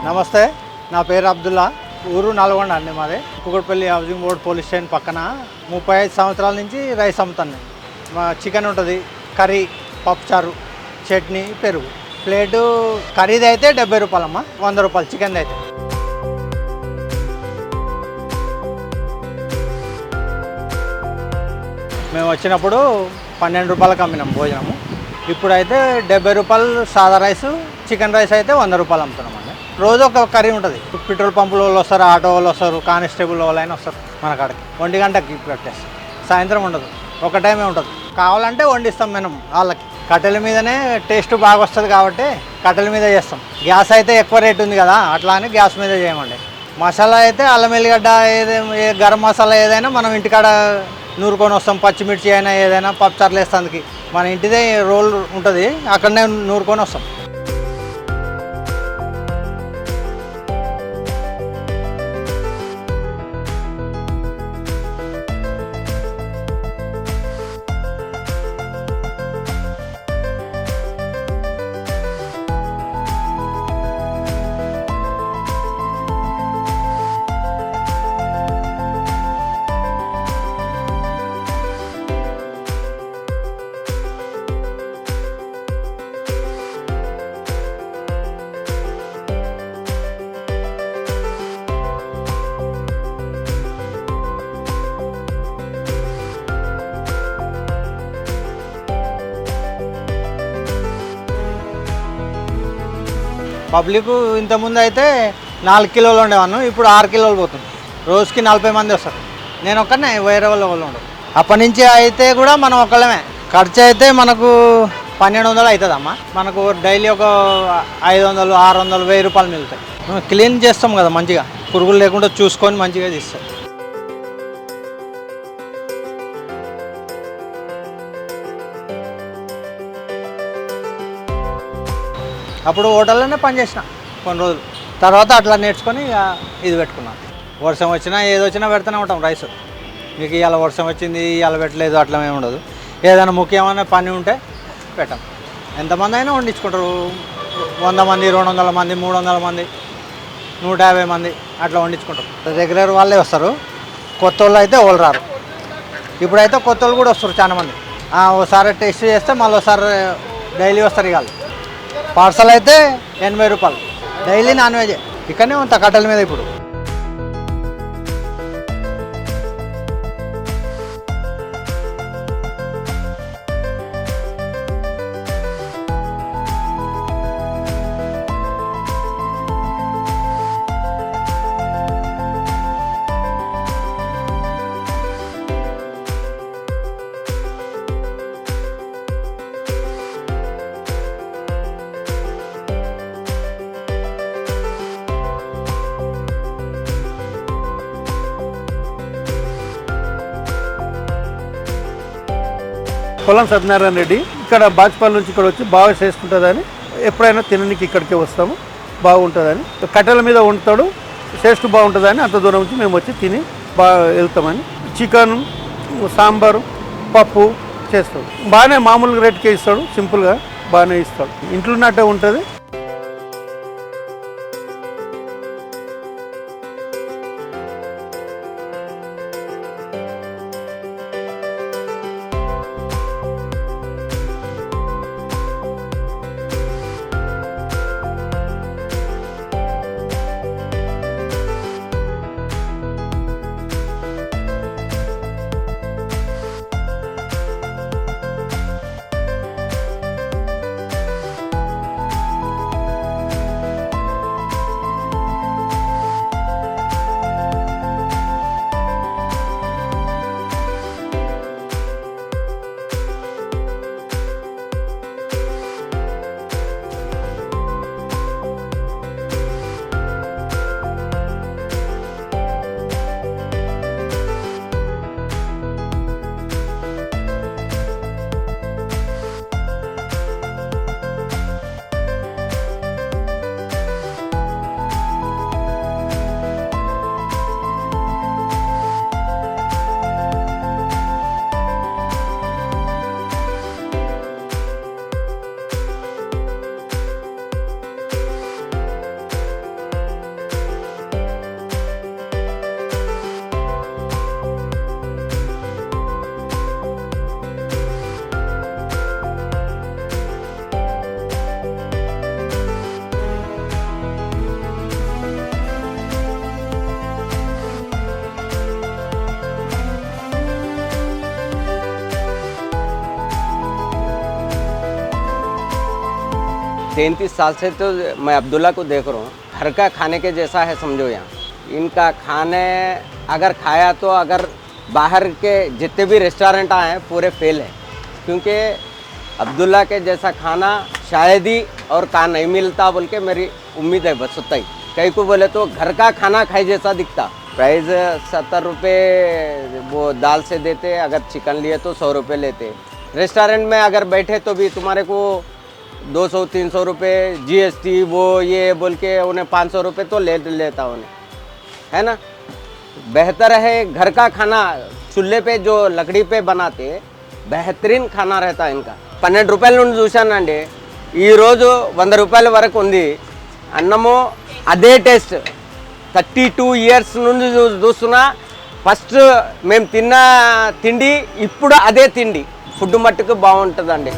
నమస్తే, నా పేరు అబ్దుల్లా. ఊరు నల్గొండ అండి మాది. Kukatpally housing board police station పక్కన 35 సంవత్సరాల నుంచి రైస్ అమ్ముతాను. మా చికెన్ ఉంటుంది, కర్రీ, పప్పుచారు, చట్నీ, పెరుగు. ప్లేటు కర్రీది అయితే 70 రూపాయలమ్మా, 100 రూపాయలు చికెన్ది అయితే. మేము వచ్చినప్పుడు 12 రూపాయలకు అమ్మినాం భోజనము. ఇప్పుడైతే 70 రూపాయలు సాదా రైసు, చికెన్ రైస్ అయితే 100 రూపాయలు అమ్ముతున్నామండి. రోజు ఒక కర్రీ ఉంటుంది. పెట్రోల్ పంపుల వాళ్ళు వస్తారు, ఆటో వాళ్ళు వస్తారు, కానిస్టేబుల్ వాళ్ళు అయినా వస్తారు మన కాడికి. 1 గంటకి పెట్టేస్తాం. సాయంత్రం ఉండదు, ఒక టైమే ఉంటుంది. కావాలంటే వండిస్తాం మనం వాళ్ళకి. కట్టెల మీదనే టేస్ట్ బాగా వస్తుంది కాబట్టి కట్టెల మీద చేస్తాం. గ్యాస్ అయితే ఎక్కువ రేట్ ఉంది కదా, అట్లా అని గ్యాస్ మీద చేయమండి. మసాలా అయితే అల్లం ఎల్లిగడ్డ, గరం మసాలా ఏదైనా మనం ఇంటికాడ నూరుకొని వస్తాం. పచ్చిమిర్చి అయినా ఏదైనా పప్పుచారులు వేస్తానికి మన ఇంటిదే రోల్ ఉంటుంది, అక్కడనే నూరుకొని వస్తాం. పబ్లిక్ ఇంతకుముందు అయితే 4 కిలోలు ఉండేవాను, ఇప్పుడు 6 కిలోలు పోతుంది. రోజుకి 40 మంది వస్తారు. నేను ఒక్కనే, వేరే వాళ్ళు ఉండరు. అప్పటి నుంచి అయితే కూడా మనం ఒక్కళ్ళమే. ఖర్చు అయితే మనకు 1200 అవుతుందమ్మా. మనకు డైలీ ఒక 500, 600, 1000 రూపాయలు మిగులుతాయి. క్లీన్ చేస్తాం కదా మంచిగా, పురుగులు లేకుండా చూసుకొని మంచిగా తీస్తాం. అప్పుడు హోటల్లోనే పనిచేసిన కొన్ని రోజులు. తర్వాత అట్లా నేర్చుకొని ఇది పెట్టుకున్నాను. వర్షం వచ్చినా ఏది వచ్చినా పెడుతూనే ఉంటాం రైస్. మీకు ఇవాళ వర్షం వచ్చింది, ఇవాళ పెట్టలేదు అట్లా ఏమి ఉండదు. ఏదైనా ముఖ్యమైన పని ఉంటే పెట్టాం. ఎంతమంది అయినా వండించుకుంటారు. 100 మంది, 200 మంది, 300 మంది, 150 మంది అట్లా వండించుకుంటారు. రెగ్యులర్ వాళ్ళే వస్తారు, కొత్త వాళ్ళు అయితే వాళ్ళు రారు. ఇప్పుడైతే కొత్త వాళ్ళు కూడా వస్తారు చాలామంది. ఒకసారి టేస్ట్ చేస్తే మళ్ళీ ఒకసారి డైలీ వస్తారు. ఇక పార్సల్ అయితే 80 రూపాయలు. డైలీ నాన్ వెజే. ఇక్కడనే ఉంటా కట్టెల మీద. ఇప్పుడు పొలం సత్యనారాయణ రెడ్డి. ఇక్కడ బాజ్పల్లి నుంచి ఇక్కడ వచ్చి బాగా చేసుకుంటుందని ఎప్పుడైనా తినడానికి ఇక్కడికే వస్తాము. బాగుంటుందని కట్టెల మీద వండుతాడు, టేస్ట్ బాగుంటుందని అంత దూరం నుంచి మేము వచ్చి తిని బాగా వెళ్తామని. చికెన్, సాంబారు, పప్పు చేస్తాడు. బాగానే మామూలుగా రేట్కే ఇస్తాడు, సింపుల్గా బాగానే ఇస్తాడు. ఇంట్లో ఉన్నట్టే ఉంటుంది. 33 साल से तो मैं अब्दुल्ला को देख रहा हूँ, घर का खाने के जैसा है समझो। यहाँ इनका खाने अगर खाया तो अगर बाहर के जितने भी रेस्टोरेंट आए हैं पूरे फेल है, क्योंकि अब्दुल्ला के जैसा खाना शायद ही और कहाँ नहीं मिलता बोल के मेरी उम्मीद है, बस उतना ही। कहीं को बोले तो घर का खाना खाए जैसा दिखता। प्राइस 70 रुपये वो दाल से देते, अगर चिकन लिए तो 100 रुपये लेते। रेस्टोरेंट में अगर बैठे तो भी तुम्हारे को 200-300 रुपये GST वो ये बोल के उन्हें 500 रुपये तो लेता उन्हें, है ना। बेहतर है घर का खाना, चूल्हे पे जो लकड़ी पे बनाते बेहतरीन खाना रहता है इनका। 12 రూపాయల నుండి చూశానండి, ఈరోజు 100 రూపాయల వరకు ఉంది అన్నము. అదే టేస్ట్ 32 ఇయర్స్ నుండి చూస్తున్నా. ఫస్ట్ మేము తిన్న తిండి ఇప్పుడు అదే తిండి. ఫుడ్ మట్టుకు బాగుంటుందండి.